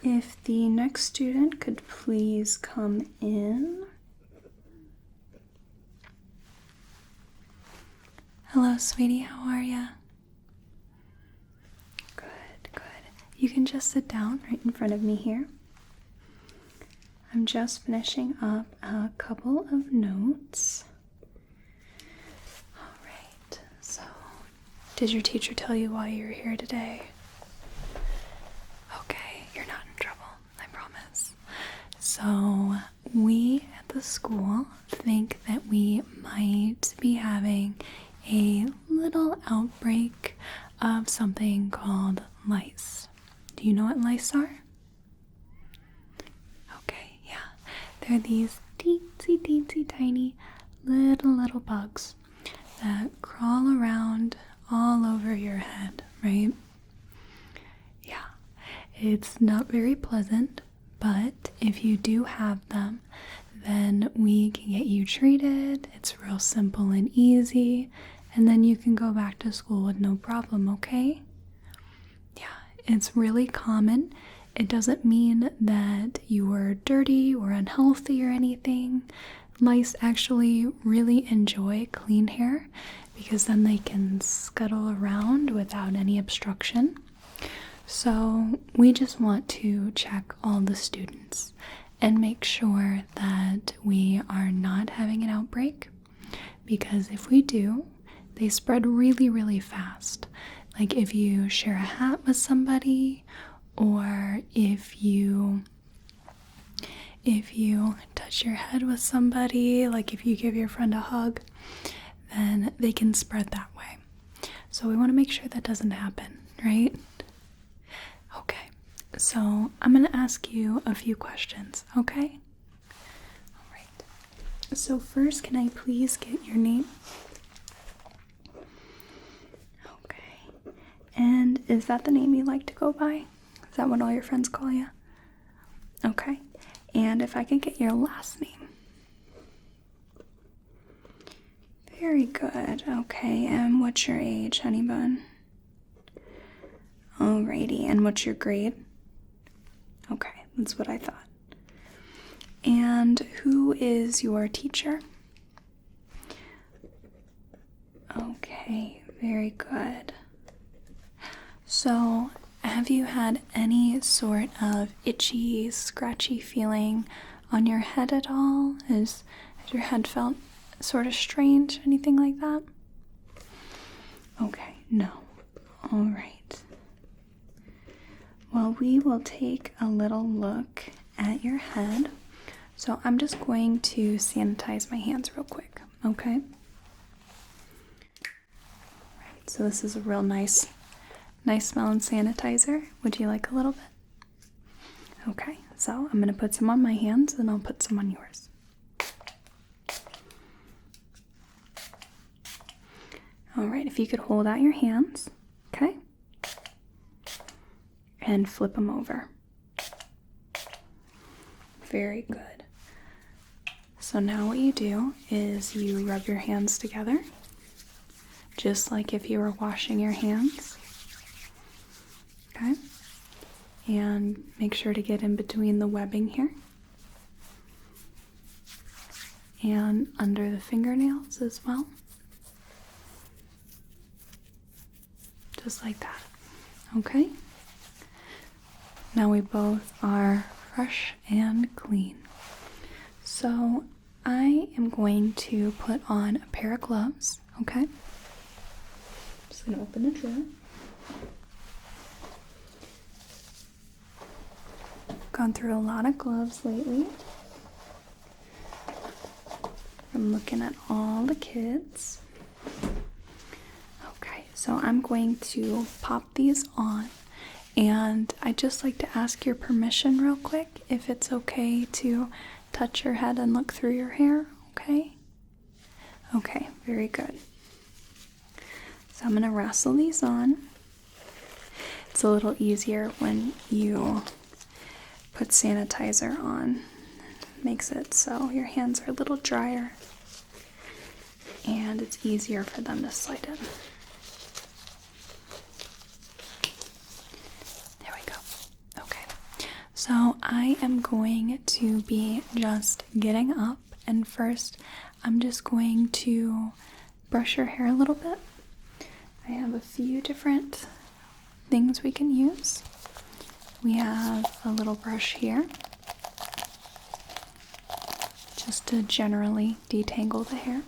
if the next student could please come in. Hello, sweetie, how are ya? Good, good. You can just sit down right in front of me here. I'm just finishing up a couple of notes. All right, so did your teacher tell you why you're here today? Okay, you're not in trouble, I promise. So we at the school think that we might be having a little outbreak of something called lice. Do you know what lice are? Okay, yeah. They're these teensy tiny little bugs that crawl around all over your head, right? Yeah. It's not very pleasant, but if you do have them, then we can get you treated. It's real simple and easy, and then you can go back to school with no problem, okay? Yeah, it's really common. It doesn't mean that you are dirty or unhealthy or anything. Lice actually really enjoy clean hair because then they can scuttle around without any obstruction. So we just want to check all the students and make sure that we are not having an outbreak, because if we do, they spread really fast. Like if you share a hat with somebody, or if you touch your head with somebody, like if you give your friend a hug, then they can spread that way. So we want to make sure that doesn't happen, right? Okay, so I'm going to ask you a few questions, okay? All right. So first, can I please get your name? Okay. And is that the name you like to go by? Is that what all your friends call you? Okay. And if I could get your last name. Very good. Okay, and what's your age, honey bun? Alrighty, and what's your grade? Okay, that's what I thought. And who is your teacher? Okay, very good. So, have you had any sort of itchy, scratchy feeling on your head at all? Has your head felt sort of strange, anything like that? Okay, no. Alright. Well, we will take a little look at your head. So I'm just going to sanitize my hands real quick, okay? Alright, so this is a real nice smelling sanitizer. Would you like a little bit? Okay, so I'm going to put some on my hands and I'll put some on yours. Alright, if you could hold out your hands, okay? And flip them over. Very good. So now what you do is you rub your hands together, just like if you were washing your hands. Okay? And make sure to get in between the webbing here. And under the fingernails as well. Just like that. Okay? Now we both are fresh and clean. So I am going to put on a pair of gloves, okay? Just gonna open the drawer. Gone through a lot of gloves lately. I'm looking at all the kids. Okay, so I'm going to pop these on. And I'd just like to ask your permission real quick, if it's okay to touch your head and look through your hair, okay? Okay, very good. So I'm going to wrestle these on. It's a little easier when you put sanitizer on. Makes it so your hands are a little drier and it's easier for them to slide in. So I am going to be just getting up, and first I'm just going to brush your hair a little bit. I have a few different things we can use. We have a little brush here just to generally detangle the hair.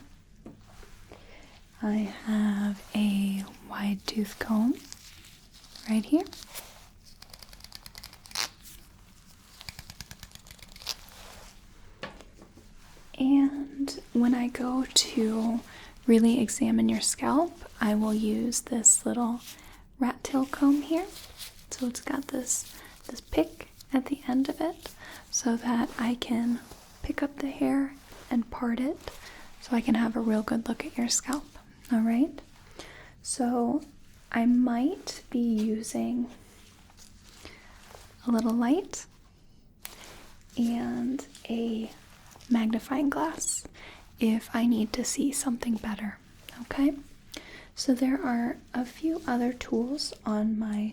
I have a wide tooth comb right here. And when I go to really examine your scalp, I will use this little rat tail comb here. So it's got this pick at the end of it so that I can pick up the hair and part it so I can have a real good look at your scalp. All right? So I might be using a little light and a magnifying glass if I need to see something better. Okay? So there are a few other tools on my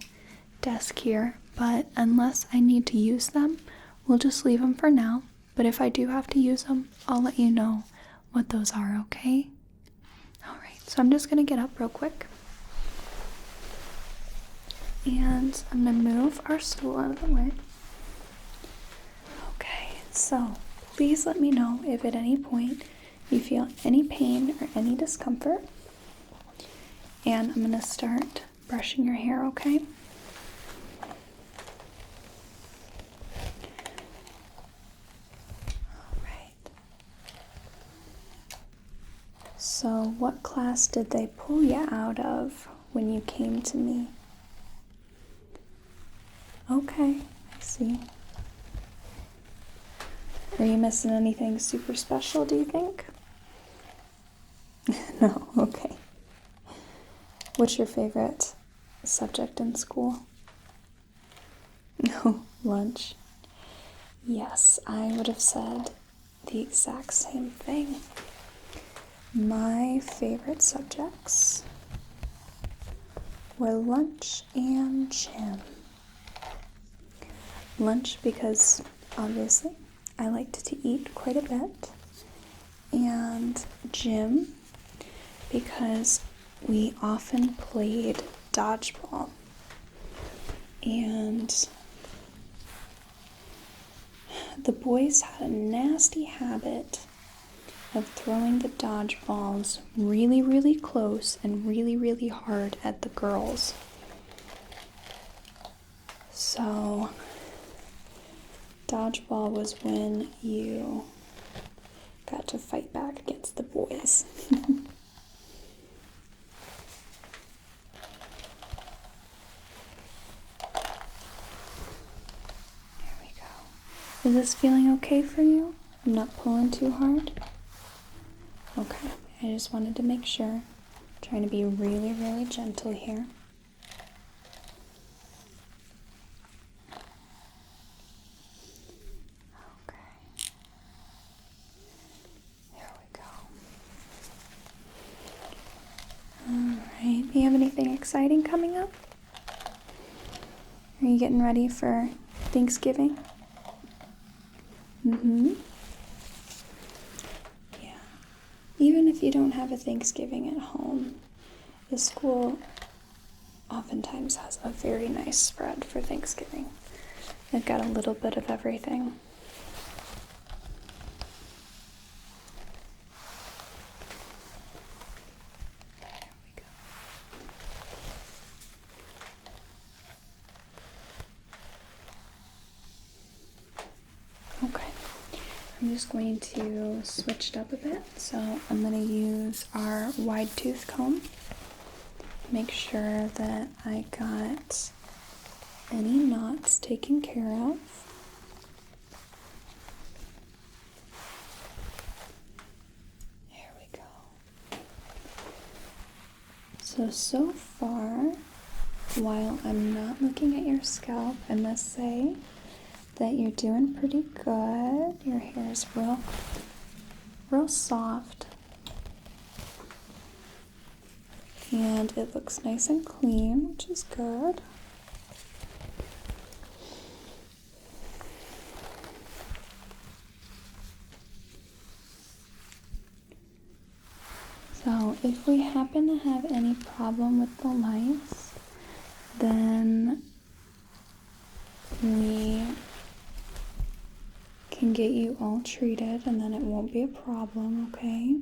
desk here, but unless I need to use them, we'll just leave them for now. But if I do have to use them, I'll let you know what those are, okay? Alright, so I'm just going to get up real quick. And I'm going to move our stool out of the way. Okay, so please let me know if at any point you feel any pain or any discomfort. And I'm going to start brushing your hair, okay? Alright. So what class did they pull you out of when you came to me? Okay, I see. Are you missing anything super special, do you think? No, okay. What's your favorite subject in school? No, lunch. Yes, I would have said the exact same thing. My favorite subjects were lunch and gym. Lunch because, obviously, I liked to eat quite a bit. And gym because we often played dodgeball. And the boys had a nasty habit of throwing the dodgeballs really, really close and really, really hard at the girls. So dodgeball was when you got to fight back against the boys. Is this feeling okay for you? I'm not pulling too hard? Okay, I just wanted to make sure. I'm trying to be really, really gentle here. Okay. There we go. Alright, do you have anything exciting coming up? Are you getting ready for Thanksgiving? Yeah. Even if you don't have a Thanksgiving at home, the school oftentimes has a very nice spread for Thanksgiving. They've got a little bit of everything. There we go. Okay. I'm just going to switch it up a bit. So I'm going to use our wide tooth comb. Make sure that I got any knots taken care of. There we go. So far, while I'm not looking at your scalp, I must say that you're doing pretty good. Your hair is real soft. And it looks nice and clean, which is good. So if we happen to have any problem with the lice, then we can get you all treated and then it won't be a problem, okay?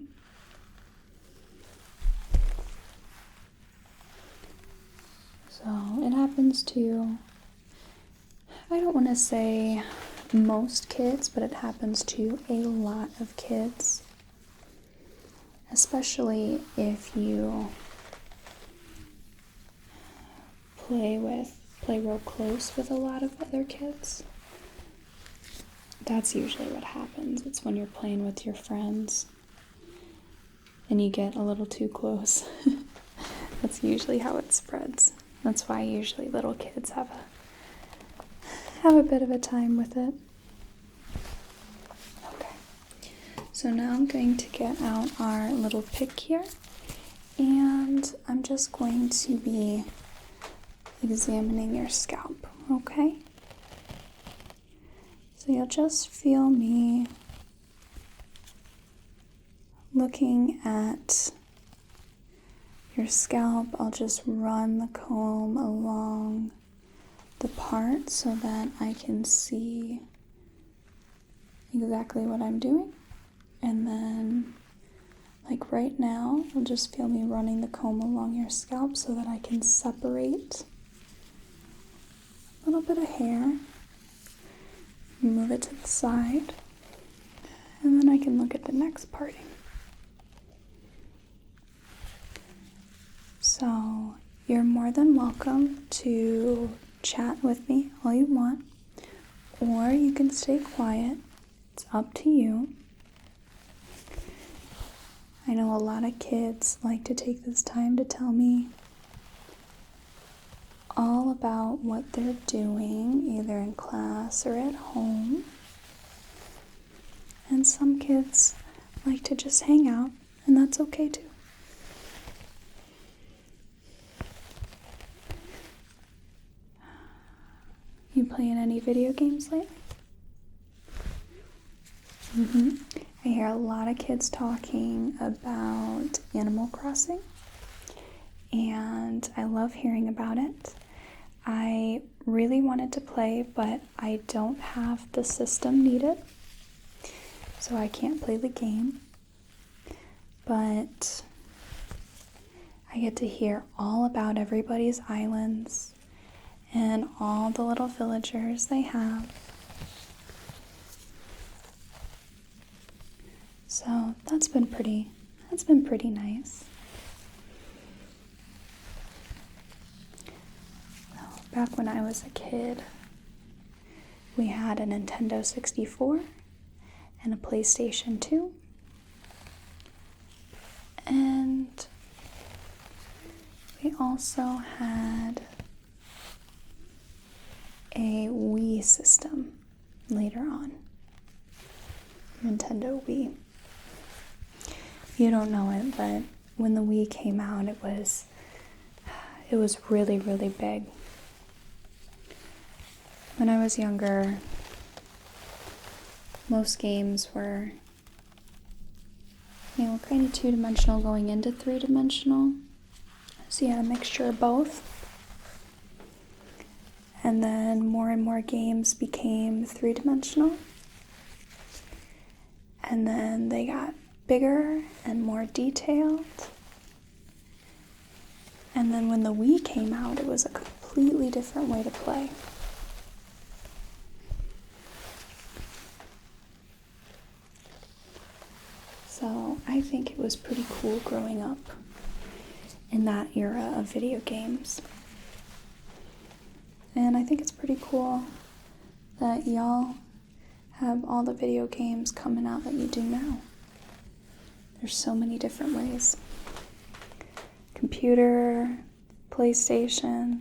So it happens to, I don't want to say most kids, but it happens to a lot of kids, especially if you play real close with a lot of other kids. That's usually what happens. It's when you're playing with your friends and you get a little too close. That's usually how it spreads. That's why usually little kids have a bit of a time with it. Okay. So now I'm going to get out our little pick here, and I'm just going to be examining your scalp, okay? So you'll just feel me looking at your scalp. I'll just run the comb along the part so that I can see exactly what I'm doing. And then, like right now, you'll just feel me running the comb along your scalp so that I can separate a little bit of hair, move it to the side, and then I can look at the next parting. So you're more than welcome to chat with me all you want, or you can stay quiet. It's up to you. I know a lot of kids like to take this time to tell me all about what they're doing, either in class or at home. And some kids like to just hang out, and that's okay too. You playing any video games lately? I hear a lot of kids talking about Animal Crossing, and I love hearing about it. I really wanted to play, but I don't have the system needed, so I can't play the game. But I get to hear all about everybody's islands and all the little villagers they have. So that's been pretty nice. Back when I was a kid, we had a Nintendo 64 and a PlayStation 2. And we also had a Wii system later on. Nintendo Wii. You don't know it, but when the Wii came out, it was really, really big. When I was younger, most games were, kind of two-dimensional going into three-dimensional. So you had a mixture of both. And then more and more games became three-dimensional. And then they got bigger and more detailed. And then when the Wii came out, it was a completely different way to play. So I think it was pretty cool growing up in that era of video games. And I think it's pretty cool that y'all have all the video games coming out that you do now. There's so many different ways. Computer, PlayStation,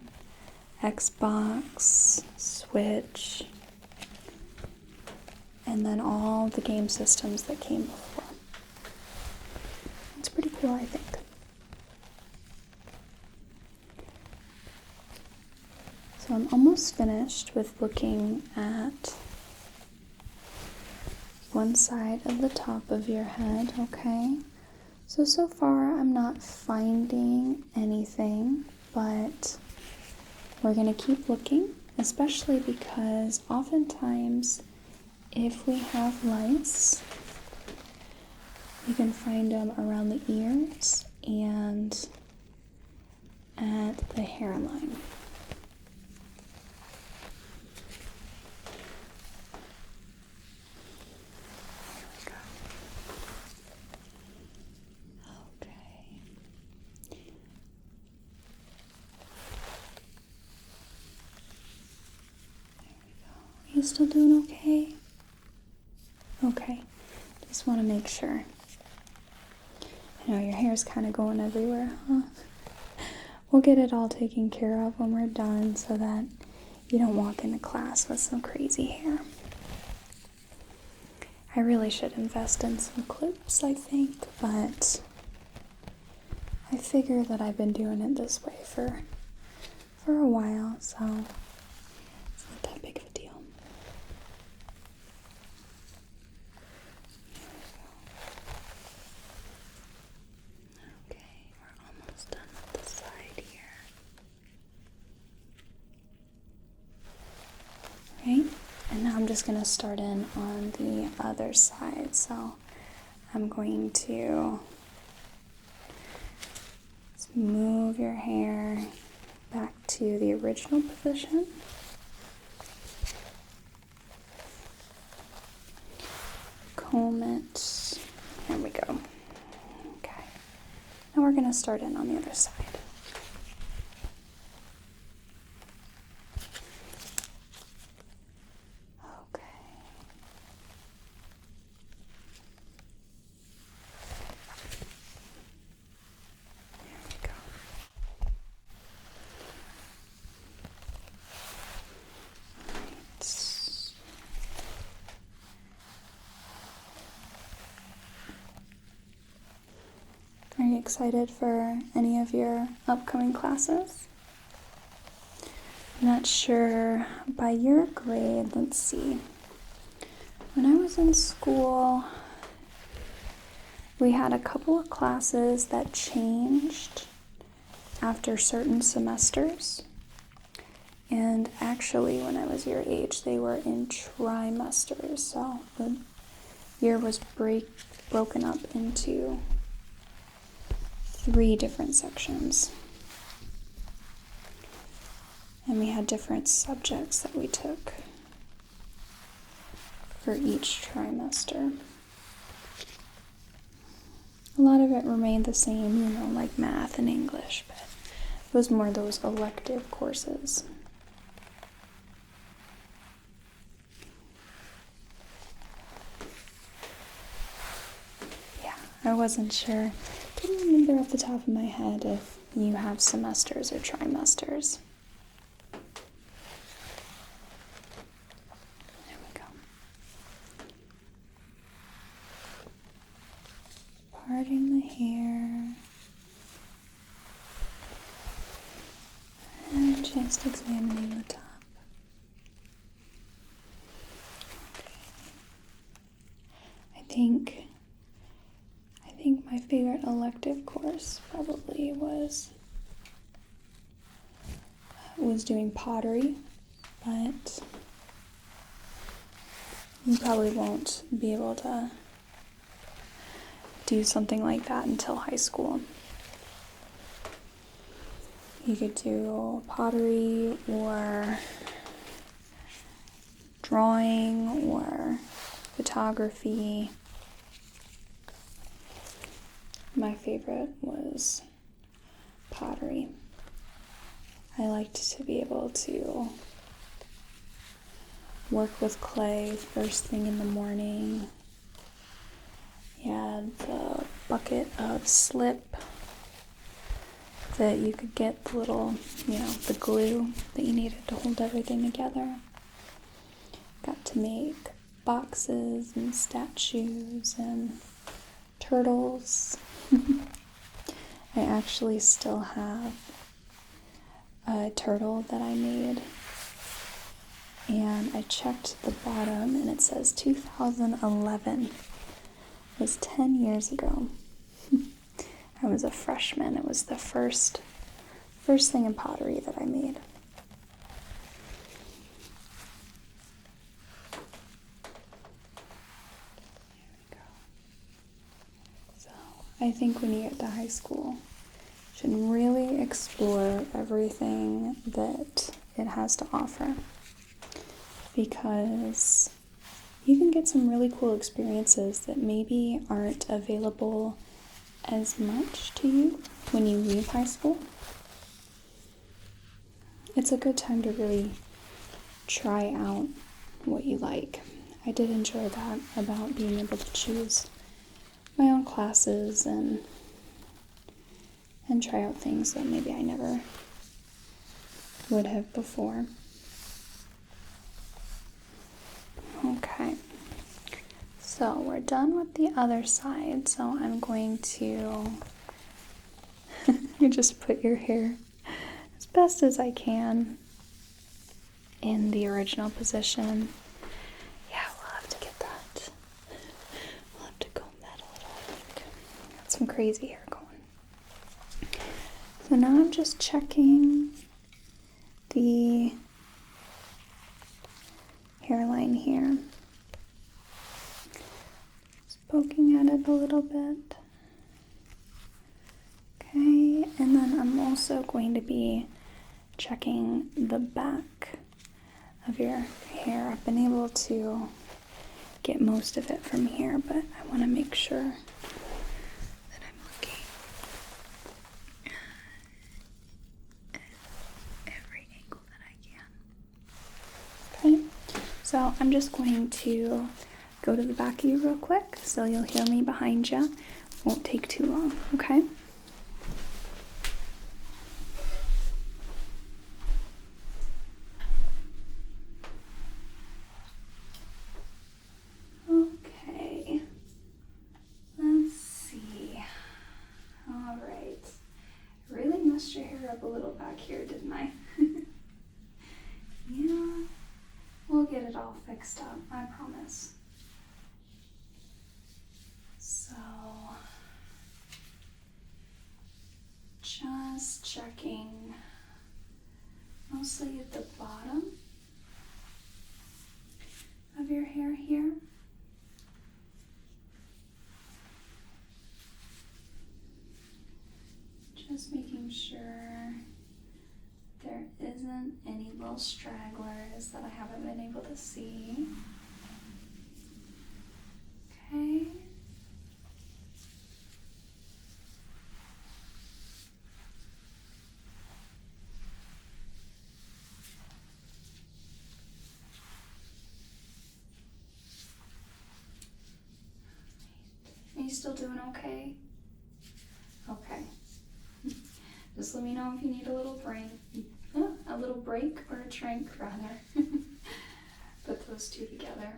Xbox, Switch, and then all the game systems that came before. It's pretty cool, I think. So I'm almost finished with looking at one side of the top of your head, okay? So far I'm not finding anything, but we're going to keep looking, especially because oftentimes if we have lice, you can find them around the ears and at the hairline. You still doing okay? Okay, just want to make sure. I know your hair's kind of going everywhere, huh? We'll get it all taken care of when we're done so that you don't walk into class with some crazy hair. I really should invest in some clips, I think, but I figure that I've been doing it this way for a while, so it's not that big of a deal. Okay, we're almost done with the side here. Right? And now I'm just going to start in on the other side. So I'm going to move your hair back to the original position. Comb it. There we go. Okay. Now we're going to start in on the other side. Are you excited for any of your upcoming classes? I'm not sure by your grade. Let's see. When I was in school, we had a couple of classes that changed after certain semesters. And actually, when I was your age, they were in trimesters. So the year was broken up into 3 different sections. And we had different subjects that we took for each trimester. A lot of it remained the same, like math and English, but it was more those elective courses. Yeah, I wasn't sure. Didn't remember off the top of my head if you have semesters or trimesters. There we go. Parting the hair. And just examining the top. Okay. I think my favorite elective course probably was doing pottery, but you probably won't be able to do something like that until high school. You could do pottery or drawing or photography. My favorite was pottery. I liked to be able to work with clay first thing in the morning. You had the bucket of slip that you could get the little, the glue that you needed to hold everything together. Got to make boxes and statues and turtles. I actually still have a turtle that I made, and I checked the bottom and it says 2011. It was 10 years ago. I was a freshman. It was the first thing in pottery that I made. I think when you get to high school, you should really explore everything that it has to offer, because you can get some really cool experiences that maybe aren't available as much to you when you leave high school. It's a good time to really try out what you like. I did enjoy that about being able to choose my own classes and try out things that maybe I never would have before. Okay, so we're done with the other side, so I'm going to you just put your hair as best as I can in the original position. Yeah, we'll have to get that. We'll have to comb that a little bit. Got some crazy hair going. So now I'm just checking the hairline here. Just poking at it a little bit. Okay, and then I'm also going to be checking the back of your hair. I've been able to get most of it from here, but I want to make sure that I'm looking at every angle that I can. Okay, so I'm just going to go to the back of you real quick, so you'll hear me behind you. Won't take too long, okay? Okay, let's see. All right, I really messed your hair up a little back here, didn't I? Yeah, we'll get it all fixed up, I promise. So, just checking mostly at the bottom of your hair here. Just making sure there isn't any little stragglers that I haven't been able to see. Okay. Are you still doing okay? Okay. Just let me know if you need a little break or a drink rather. Put those two together.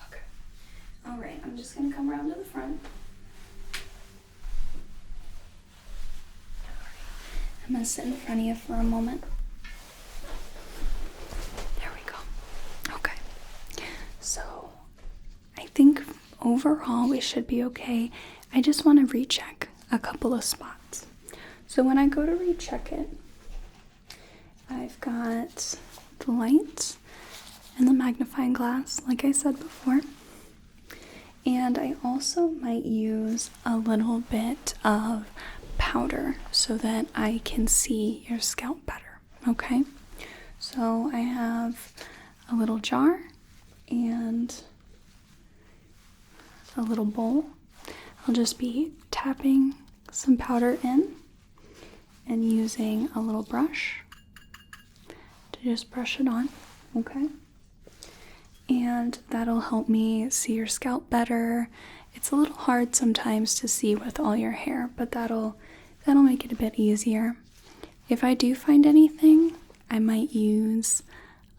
Okay. All right, I'm just gonna come around to the front. I'm gonna sit in front of you for a moment. There we go. Okay. So, I think overall we should be okay. I just want to recheck a couple of spots. So when I go to recheck it, I've got the light and the magnifying glass, like I said before. And I also might use a little bit of powder so that I can see your scalp better, okay? So I have a little jar and a little bowl. I'll just be tapping some powder in and using a little brush to just brush it on, okay? And that'll help me see your scalp better. It's a little hard sometimes to see with all your hair, but that'll make it a bit easier. If I do find anything, I might use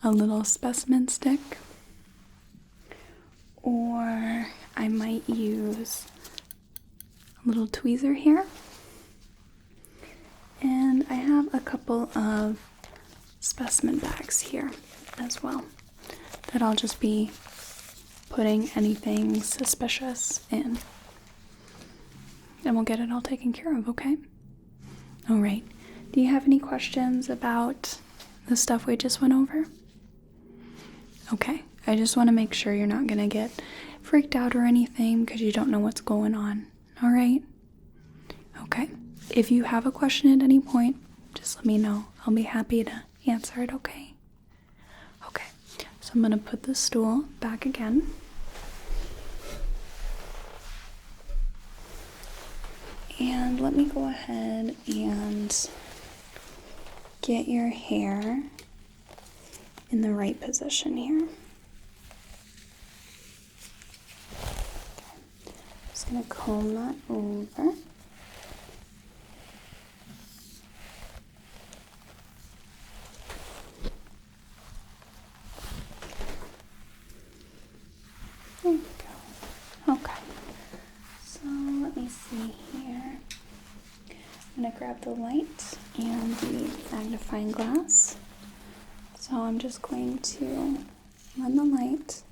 a little specimen stick, or I might might use a little tweezer here. And I have a couple of specimen bags here as well that I'll just be putting anything suspicious in. And we'll get it all taken care of, okay? All right. Do you have any questions about the stuff we just went over? Okay. I just want to make sure you're not going to get freaked out or anything because you don't know what's going on. All right? Okay. If you have a question at any point, just let me know. I'll be happy to answer it, okay? Okay. So I'm going to put the stool back again. And let me go ahead and get your hair in the right position here. Just going to comb that over. There we go. Okay. So let me see here. I'm going to grab the light and the magnifying glass. So I'm just going to run the light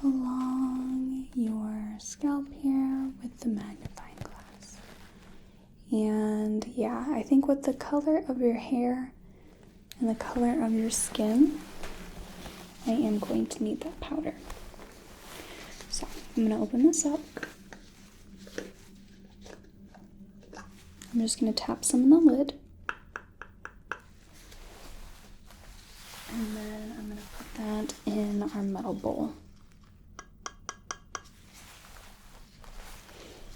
along your scalp here with the magnifying glass. And yeah, I think with the color of your hair and the color of your skin, I am going to need that powder. So I'm going to open this up. I'm just going to tap some in the lid. And then I'm going to put that in our metal bowl.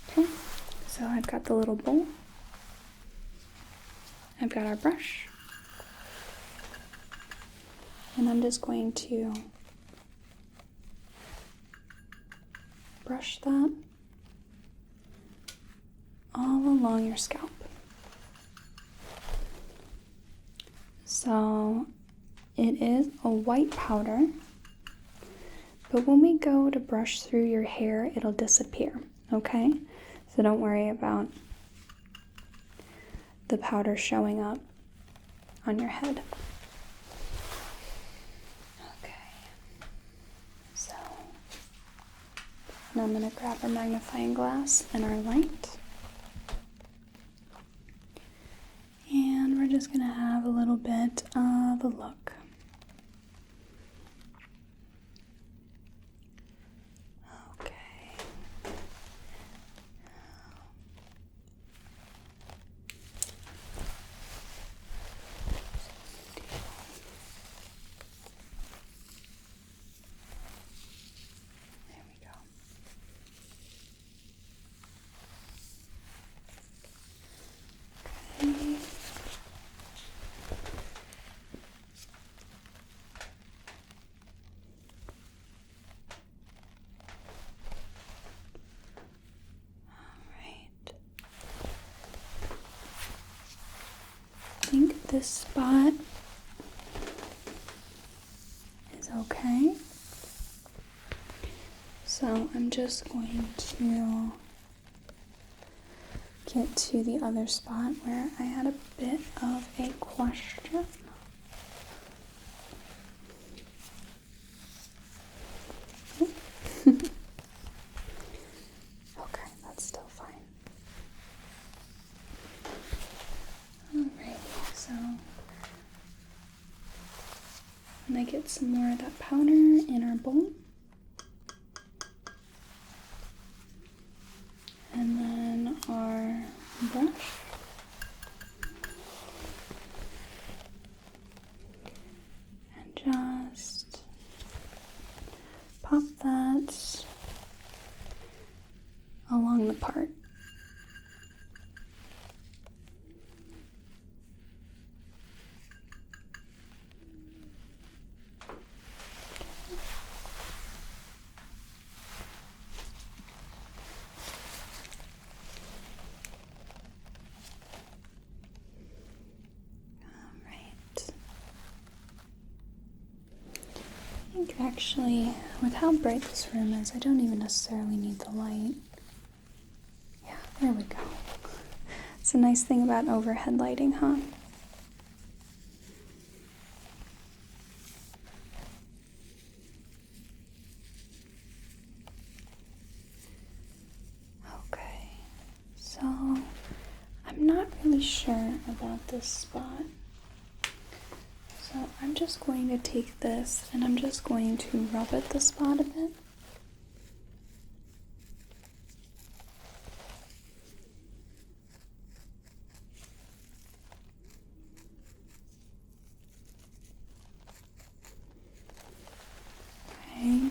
Okay, so I've got the little bowl. I've got our brush. And I'm just going to brush that all along your scalp. So it is a white powder, but when we go to brush through your hair, it'll disappear, okay? So don't worry about the powder showing up on your head. Okay, so now I'm going to grab our magnifying glass and our light. And we're just going to have a little bit of a look. Okay. There we go. Okay. I think this spot is okay. So I'm just going to get to the other spot where I had a bit of a question. Okay, that's still fine. Alright, so I'm gonna get some more of that powder in our bowl. And then our brush. And just pop that along the part. think actually, with how bright this room is, I don't even necessarily need the light. Yeah, there we go. It's a nice thing about overhead lighting, huh? Okay, so I'm not really sure about this spot. So I'm just going to take this and I'm just going to rub at the spot a bit. Okay.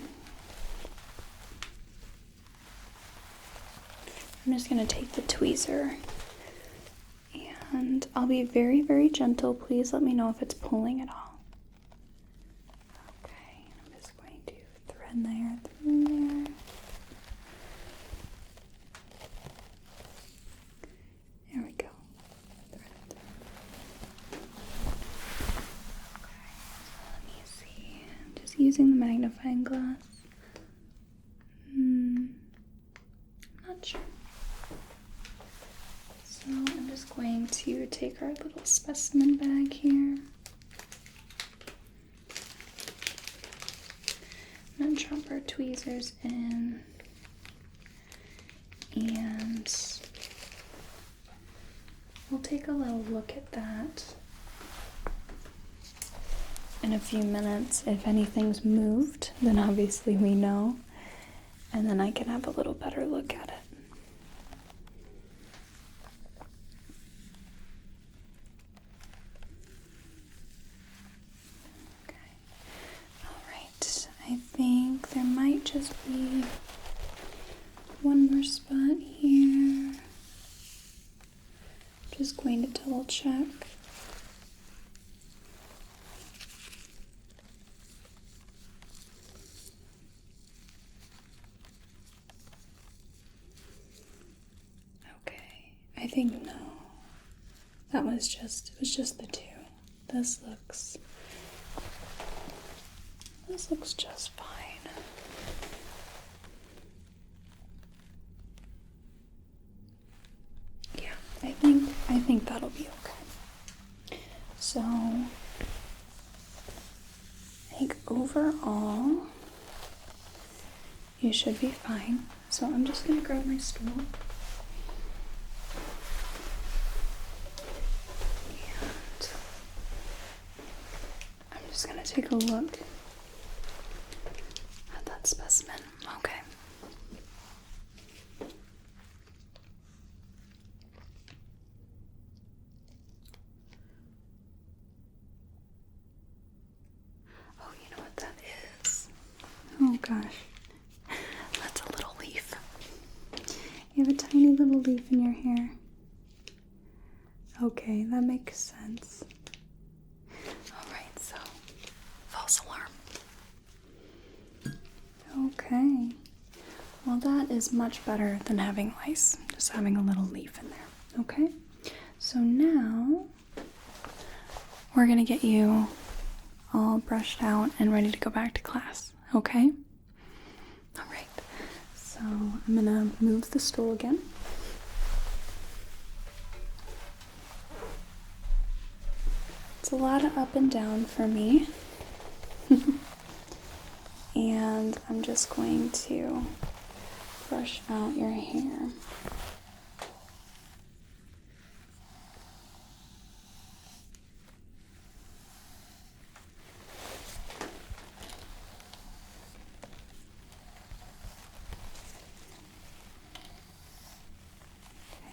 I'm just going to take the tweezer and I'll be very, very gentle. Please let me know if it's pulling at all. Okay, I'm just going to thread there through there. There we go. Thread it through. Okay, so let me see. I'm just using the magnifying glass. Not sure. So I'm just going to take our little specimen bag here. I'm going to drop our tweezers in and we'll take a little look at that in a few minutes. If anything's moved, then obviously we know, and then I can have a little better look at it. I think there might just be one more spot here. Just going to double check. Okay, I think no. It was just the two. This looks just fine. Yeah, I think that'll be okay. So I think overall you should be fine. So I'm just gonna grab my stool. And I'm just gonna take a look at that specimen. Okay. Oh, you know what that is? Oh gosh. That's a little leaf. You have a tiny little leaf in your hair. Okay, that makes sense. Alright, so false alarm. Okay. Well, that is much better than having lice. Just having a little leaf in there. Okay? So now we're gonna get you all brushed out and ready to go back to class. Okay? Alright. So I'm gonna move the stool again. It's a lot of up and down for me. And I'm just going to brush out your hair.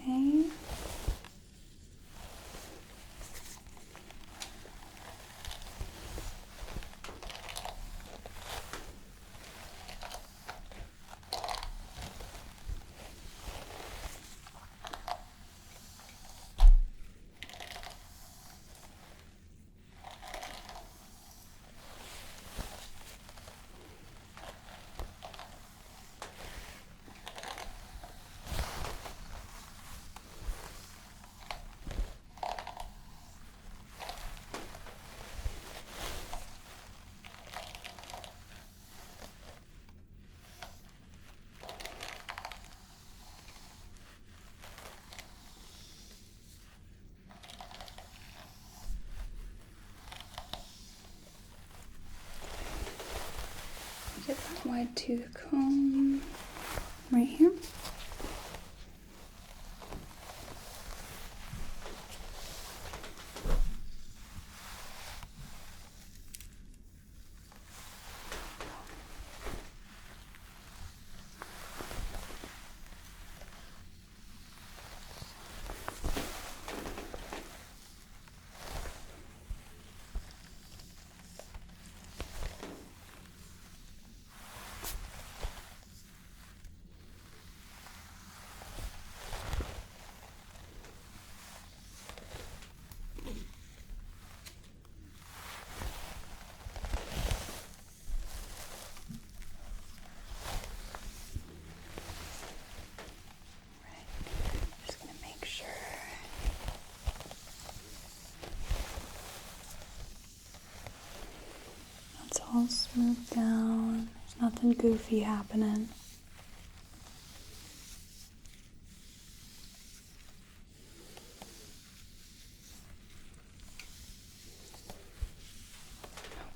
Okay. wide tooth comb right here. It's all smoothed down. There's nothing goofy happening.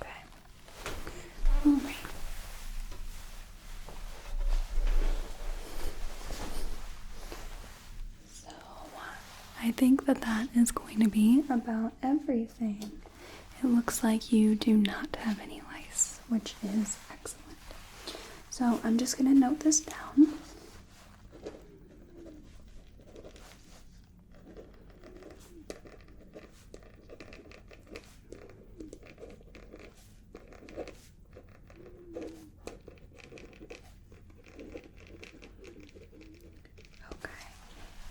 Okay. All right. So, I think that is going to be about everything. It looks like you do not have any lice, which is excellent. So I'm just going to note this down. Okay.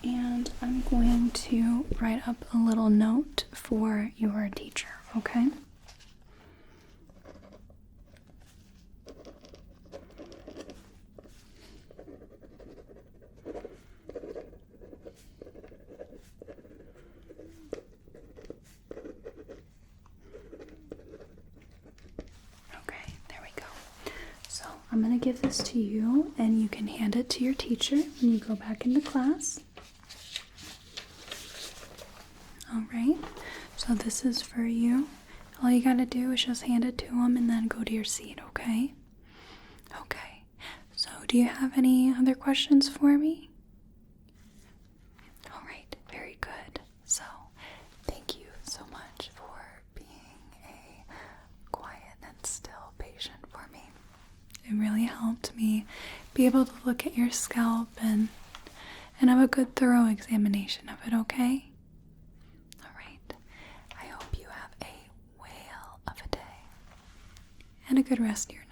And I'm going to write up a little note for your teacher, okay? Okay, there we go. So I'm going to give this to you and you can hand it to your teacher when you go back into class. Alright, so this is for you. All you gotta do is just hand it to him and then go to your seat, okay? Okay, so do you have any other questions for me? Alright, very good. So, thank you so much for being a quiet and still patient for me. It really helped me be able to look at your scalp and have a good thorough examination of it, okay? I hope you have a whale of a day and a good rest of your night.